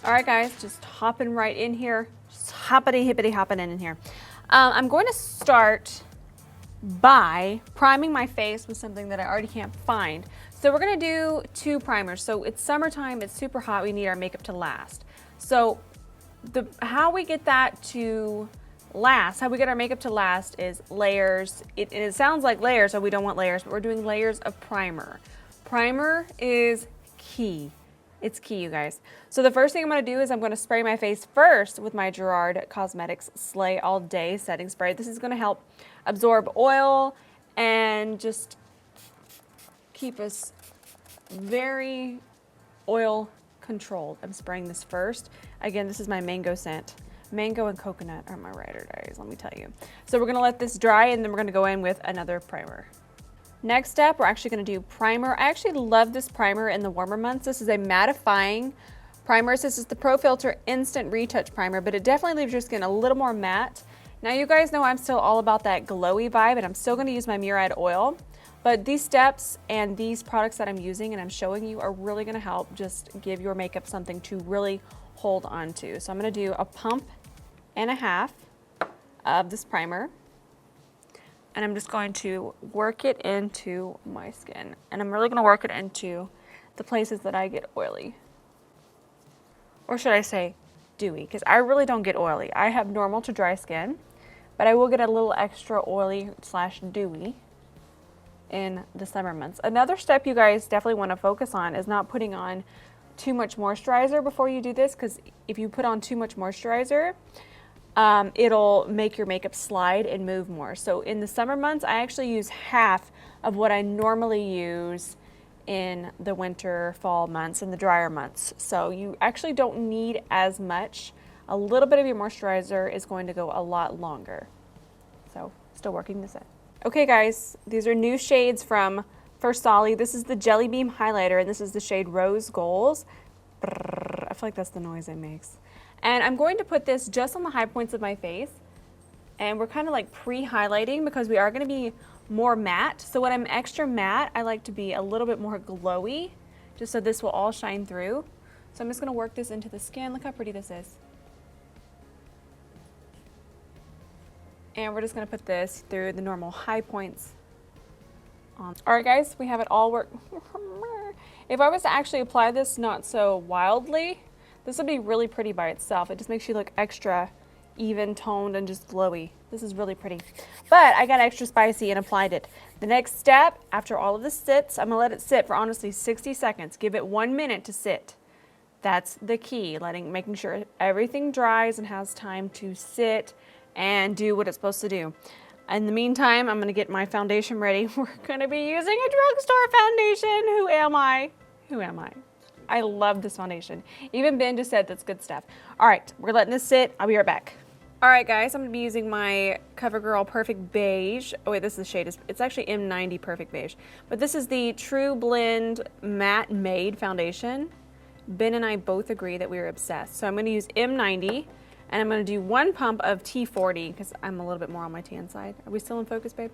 All right, guys, just hopping right in here. Just hoppity hippity hopping in here. I'm going to start by priming my face with something that I already can't find. So we're gonna do 2 primers. So it's summertime, it's super hot, we need our makeup to last. So how we get that to last, how we get our makeup to last is layers. It sounds like layers, so we don't want layers, but we're doing layers of primer. Primer is key. It's key, you guys. So the first thing I'm gonna do is I'm gonna spray my face first with my Gerard Cosmetics Slay All Day Setting Spray. This is gonna help absorb oil and just keep us very oil controlled. I'm spraying this first. Again, this is my mango scent. Mango and coconut are my ride or dies, let me tell you. So we're gonna let this dry and then we're gonna go in with another primer. Next step, we're actually gonna do primer. I actually love this primer in the warmer months. This is a mattifying primer. This is the Pro Filt'r Instant Retouch Primer, but it definitely leaves your skin a little more matte. Now you guys know I'm still all about that glowy vibe, and I'm still gonna use my Murad oil, but these steps and these products that I'm using and I'm showing you are really gonna help just give your makeup something to really hold on to. So I'm gonna do a pump and a half of this primer. And I'm just going to work it into my skin. And I'm really gonna work it into the places that I get oily. Or should I say dewy, because I really don't get oily. I have normal to dry skin, but I will get a little extra oily / dewy in the summer months. Another step you guys definitely wanna focus on is not putting on too much moisturizer before you do this, because if you put on too much moisturizer, it'll make your makeup slide and move more. So in the summer months, I actually use half of what I normally use in the winter, fall months, and the drier months. So you actually don't need as much. A little bit of your moisturizer is going to go a lot longer. So still working this in. Okay guys, these are new shades from Versali. This is the Jelly Beam Highlighter, and this is the shade Rose Goals. Brrr, I feel like that's the noise it makes. And I'm going to put this just on the high points of my face. And we're kind of like pre-highlighting because we are going to be more matte. So when I'm extra matte, I like to be a little bit more glowy, just so this will all shine through. So I'm just going to work this into the skin. Look how pretty this is. And we're just going to put this through the normal high points on. All right, guys, we have it all worked. If I was to actually apply this not so wildly, this would be really pretty by itself. It just makes you look extra even toned and just glowy. This is really pretty. But I got extra spicy and applied it. The next step, after all of this sits, I'm gonna let it sit for honestly 60 seconds. Give it 1 minute to sit. That's the key, making sure everything dries and has time to sit and do what it's supposed to do. In the meantime, I'm gonna get my foundation ready. We're gonna be using a drugstore foundation. Who am I? Who am I? I love this foundation. Even Ben just said that's good stuff. All right, we're letting this sit. I'll be right back. All right, guys, I'm gonna be using my CoverGirl Perfect Beige. Oh wait, this is the shade. It's actually M90 Perfect Beige. But this is the TruBlend Matte Made Foundation. Ben and I both agree that we are obsessed. So I'm gonna use M90, and I'm gonna do 1 pump of T40, because I'm a little bit more on my tan side. Are we still in focus, babe?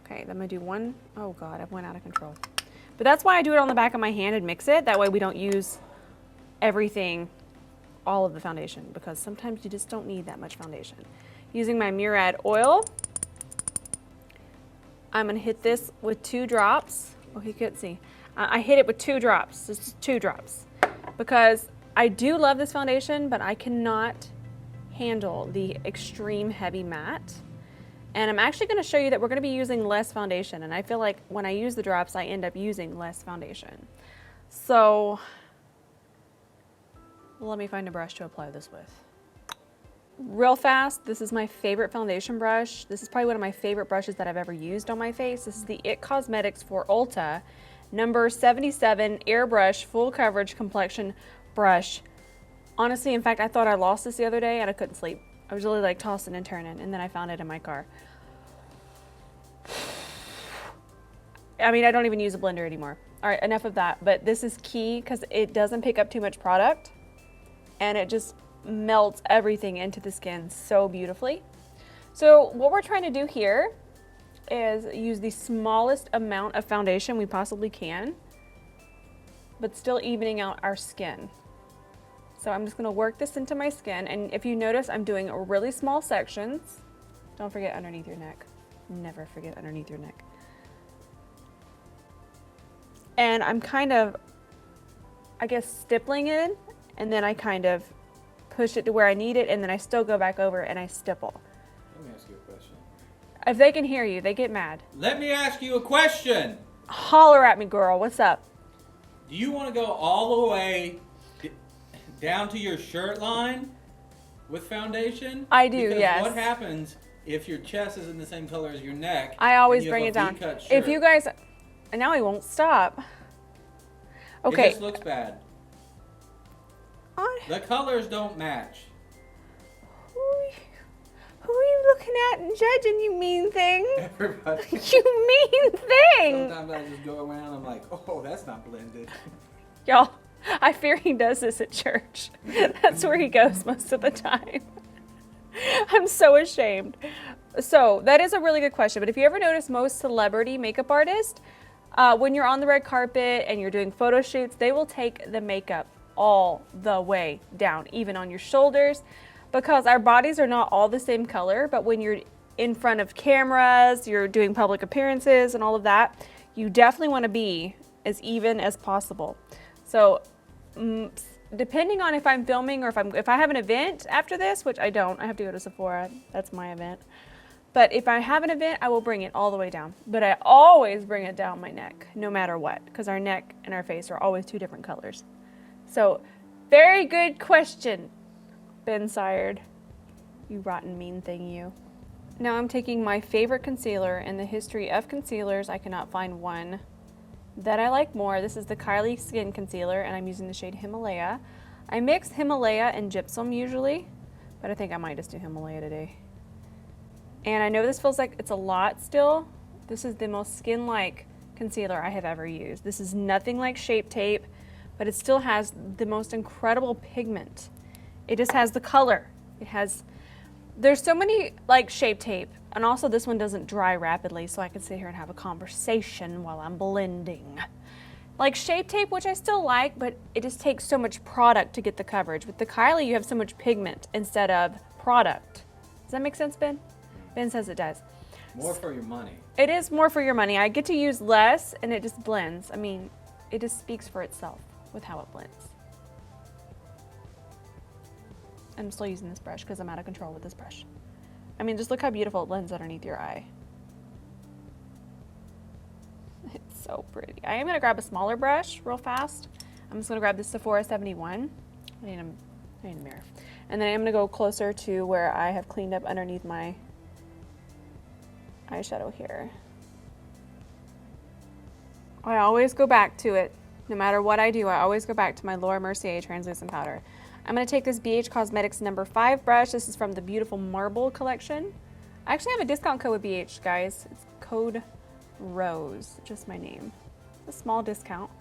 Okay, then I'm gonna do 1. Oh God, I went out of control. But that's why I do it on the back of my hand and mix it. That way we don't use everything, all of the foundation, because sometimes you just don't need that much foundation. Using my Murad oil, I'm gonna hit this with 2 drops. Oh, he couldn't see. I hit it with 2 drops, just 2 drops. Because I do love this foundation, but I cannot handle the extreme heavy matte. And I'm actually gonna show you that we're gonna be using less foundation. And I feel like when I use the drops, I end up using less foundation. So let me find a brush to apply this with. Real fast, this is my favorite foundation brush. This is probably one of my favorite brushes that I've ever used on my face. This is the IT Cosmetics for Ulta, number 77 Airbrush Full Coverage Complexion Brush. Honestly, in fact, I thought I lost this the other day and I couldn't sleep. I was really like tossing and turning, and then I found it in my car. I mean, I don't even use a blender anymore. All right, enough of that. But this is key because it doesn't pick up too much product, and it just melts everything into the skin so beautifully. So what we're trying to do here is use the smallest amount of foundation we possibly can, but still evening out our skin. So I'm just gonna work this into my skin. And if you notice, I'm doing really small sections. Don't forget underneath your neck. Never forget underneath your neck. And I'm kind of, I guess, stippling it in, and then I kind of push it to where I need it, and then I still go back over and I stipple. Let me ask you a question. If they can hear you, they get mad. Let me ask you a question. Holler at me, girl. What's up? Do you want to go all the way down to your shirt line with foundation? I do, because yes. What happens if your chest is in the same color as your neck? I always bring it down. If you guys, and now I won't stop. Okay. It just looks bad. The colors don't match. Who are you looking at and judging, you mean thing? Everybody. You mean thing. Sometimes I just go around, I'm like, oh, that's not blended. Y'all, I fear he does this at church. That's where he goes most of the time. I'm so ashamed. So that is a really good question. But if you ever notice, most celebrity makeup artists, when you're on the red carpet and you're doing photo shoots, they will take the makeup all the way down, even on your shoulders, because our bodies are not all the same color. But when you're in front of cameras, you're doing public appearances and all of that, you definitely want to be as even as possible. So depending on if I'm filming or if I have an event after this, which I don't, I have to go to Sephora, that's my event. But if I have an event, I will bring it all the way down. But I always bring it down my neck, no matter what, because our neck and our face are always two different colors. So, very good question, Ben Sired. You rotten mean thing, you. Now I'm taking my favorite concealer. In the history of concealers, I cannot find one that I like more. This is the Kylie Skin Concealer, and I'm using the shade Himalaya. I mix Himalaya and Gypsum usually, but I think I might just do Himalaya today. And I know this feels like it's a lot still. This is the most skin-like concealer I have ever used. This is nothing like Shape Tape, but it still has the most incredible pigment. It just has the color. It has, there's so many like Shape Tape, and also this one doesn't dry rapidly, so I can sit here and have a conversation while I'm blending. Like Shape Tape, which I still like, but it just takes so much product to get the coverage. With the Kylie, you have so much pigment instead of product. Does that make sense, Ben? Ben says it does. More for your money. It is more for your money. I get to use less, and it just blends. I mean, it just speaks for itself with how it blends. I'm still using this brush because I'm out of control with this brush. I mean, just look how beautiful it blends underneath your eye. It's so pretty. I am going to grab a smaller brush real fast. I'm just going to grab this Sephora 71. I need a mirror. And then I'm going to go closer to where I have cleaned up underneath my eyeshadow here. I always go back to it. No matter what I do, I always go back to my Laura Mercier translucent powder. I'm going to take this BH Cosmetics number 5 brush. This is from the beautiful Marble collection. I actually have a discount code with BH, guys. It's code ROSE, just my name. It's a small discount,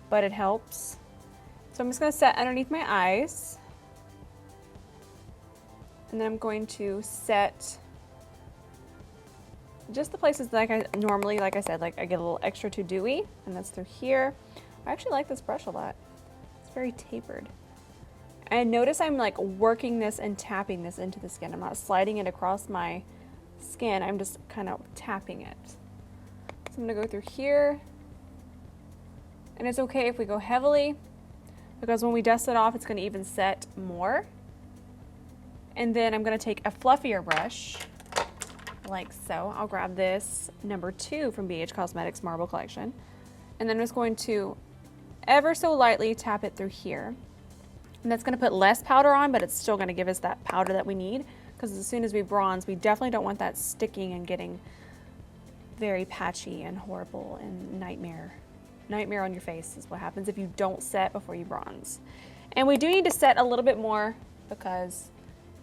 but it helps. So I'm just going to set underneath my eyes. And then I'm going to set just the places that I normally, like I said, like I get a little extra too dewy, and that's through here. I actually like this brush a lot. It's very tapered. And notice I'm like working this and tapping this into the skin. I'm not sliding it across my skin. I'm just kind of tapping it. So I'm gonna go through here. And it's okay if we go heavily, because when we dust it off, it's gonna even set more. And then I'm gonna take a fluffier brush, like so. I'll grab this number 2 from BH Cosmetics Marble collection. And then I'm just going to ever so lightly tap it through here. And that's gonna put less powder on, but it's still gonna give us that powder that we need, because as soon as we bronze, we definitely don't want that sticking and getting very patchy and horrible and nightmare. Nightmare on your face is what happens if you don't set before you bronze. And we do need to set a little bit more because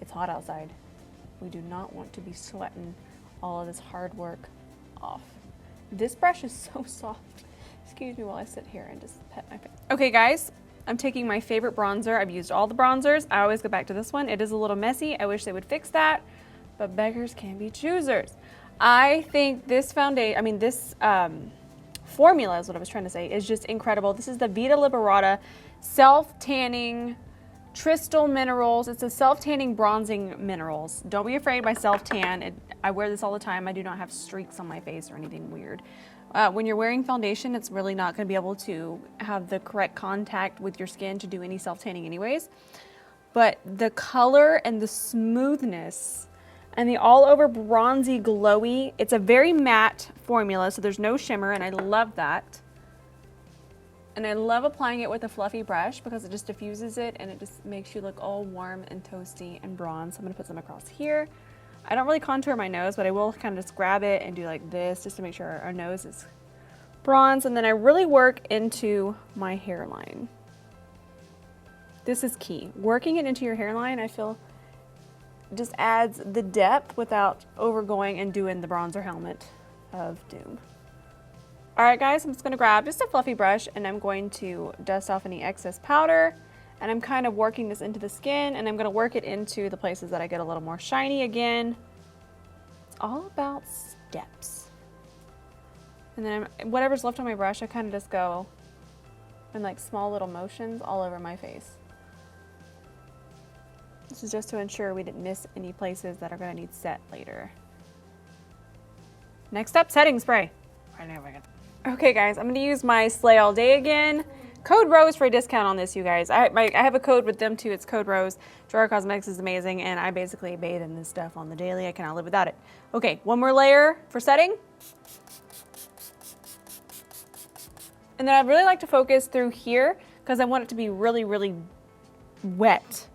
it's hot outside. We do not want to be sweating all of this hard work off. This brush is so soft. Excuse me while I sit here and just pet my face. Okay guys, I'm taking my favorite bronzer. I've used all the bronzers. I always go back to this one. It is a little messy. I wish they would fix that, but beggars can be choosers. I think this foundation, this formula is what I was trying to say, is just incredible. This is the VITA LIBERATA self-tanning Trystal Minerals. It's a self-tanning bronzing minerals. Don't be afraid by self-tan. I wear this all the time. I do not have streaks on my face or anything weird. When you're wearing foundation, it's really not going to be able to have the correct contact with your skin to do any self-tanning anyways. But the color and the smoothness and the all over bronzy glowy, it's a very matte formula, so there's no shimmer, and I love that. And I love applying it with a fluffy brush because it just diffuses it and it just makes you look all warm and toasty and bronze. So I'm gonna put some across here. I don't really contour my nose, but I will kind of just grab it and do like this just to make sure our nose is bronze. And then I really work into my hairline. This is key. Working it into your hairline, I feel, just adds the depth without overgoing and doing the bronzer helmet of doom. All right, guys, I'm just gonna grab just a fluffy brush and I'm going to dust off any excess powder. And I'm kind of working this into the skin, and I'm gonna work it into the places that I get a little more shiny again. It's all about steps. And then whatever's left on my brush, I kind of just go in like small little motions all over my face. This is just to ensure we didn't miss any places that are gonna need set later. Next up, setting spray. Okay, guys, I'm gonna use my Slay All Day again. Code ROSE for a discount on this, you guys. I have a code with them too. It's code ROSE. Gerard Cosmetics is amazing, and I basically bathe in this stuff on the daily. I cannot live without it. Okay, one more layer for setting. And then I'd really like to focus through here because I want it to be really, really wet.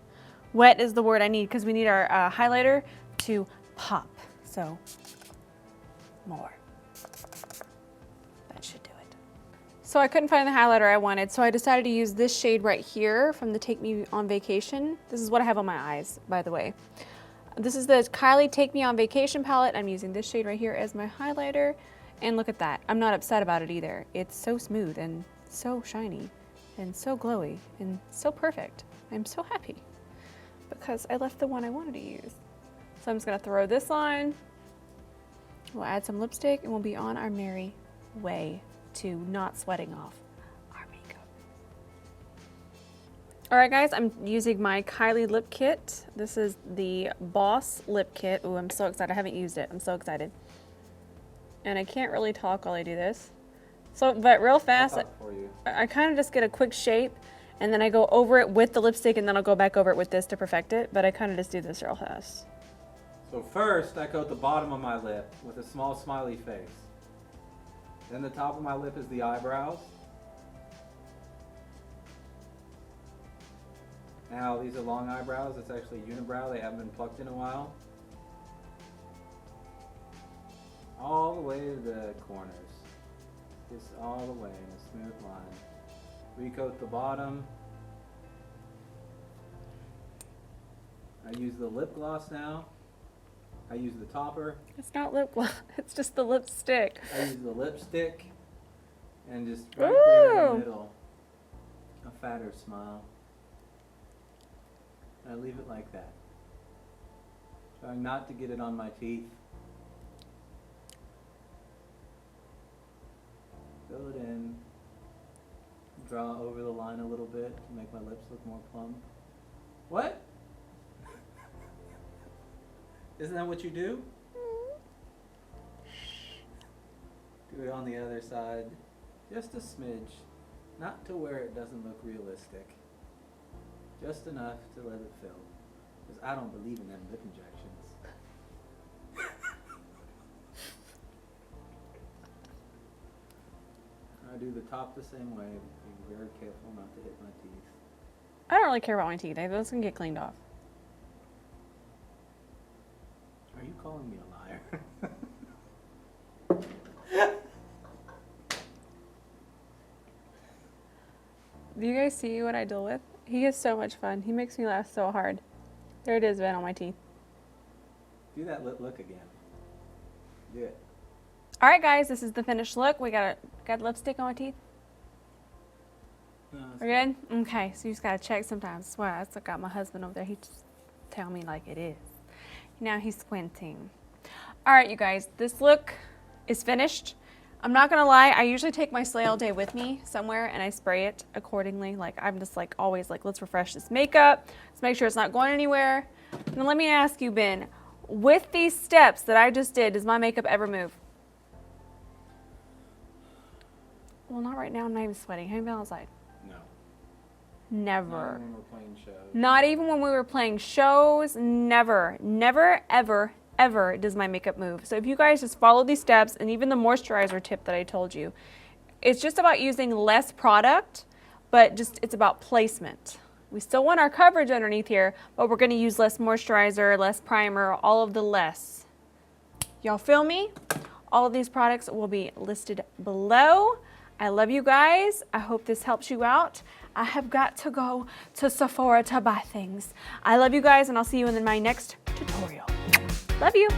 Wet is the word I need because we need our highlighter to pop. So, more. That should do it. So I couldn't find the highlighter I wanted, so I decided to use this shade right here from the Take Me On Vacation. This is what I have on my eyes, by the way. This is the Kylie Take Me On Vacation palette. I'm using this shade right here as my highlighter. And look at that. I'm not upset about it either. It's so smooth and so shiny and so glowy and so perfect. I'm so happy because I left the one I wanted to use. So I'm just gonna throw this on. We'll add some lipstick and we'll be on our merry way to not sweating off our makeup. All right, guys, I'm using my Kylie Lip Kit. This is the Boss Lip Kit. Ooh, I'm so excited. I haven't used it. I'm so excited. And I can't really talk while I do this. So, but real fast, I kind of just get a quick shape and then I go over it with the lipstick and then I'll go back over it with this to perfect it. But I kind of just do this real fast. So first, I coat the bottom of my lip with a small smiley face. Then the top of my lip is the eyebrows. Now, these are long eyebrows. It's actually unibrow. They haven't been plucked in a while. All the way to the corners. Just all the way in a smooth line. Recoat the bottom. I use the lip gloss now. I use the topper. It's not lip gloss, it's just the lipstick. I use the lipstick and just right there in the middle, a fatter smile. And I leave it like that. Trying not to get it on my teeth. Fill it in. Draw over the line a little bit to make my lips look more plump. What? Isn't that what you do? Do it on the other side. Just a smidge. Not to where it doesn't look realistic. Just enough to let it fill. Because I don't believe in them lip injections. I do the top the same way. Being very careful not to hit my teeth. I don't really care about my teeth. Those can get cleaned off. Are you calling me a liar? Do you guys see what I deal with? He is so much fun. He makes me laugh so hard. There it is, Ben, on my teeth. Do that lip look again. Do it. All right, guys, this is the finished look. We got lipstick on my teeth. No, We're good? Okay, so you just gotta check sometimes. I swear, I still got my husband over there. He just tell me like it is. Now he's squinting. All right, you guys, this look is finished. I'm not gonna lie, I usually take my Slay All Day with me somewhere and I spray it accordingly. Like I'm just like always like, let's refresh this makeup. Let's make sure it's not going anywhere. Now let me ask you, Ben, with these steps that I just did, does my makeup ever move? Well, not right now, I'm not even sweating. Have you been outside? No. Never. Not when we're playing shows. Not even when we were playing shows, never. Never, ever, ever does my makeup move. So if you guys just follow these steps and even the moisturizer tip that I told you, it's just about using less product, but just it's about placement. We still want our coverage underneath here, but we're gonna use less moisturizer, less primer, all of the less. Y'all feel me? All of these products will be listed below. I love you guys. I hope this helps you out. I have got to go to Sephora to buy things. I love you guys, and I'll see you in my next tutorial. Love you.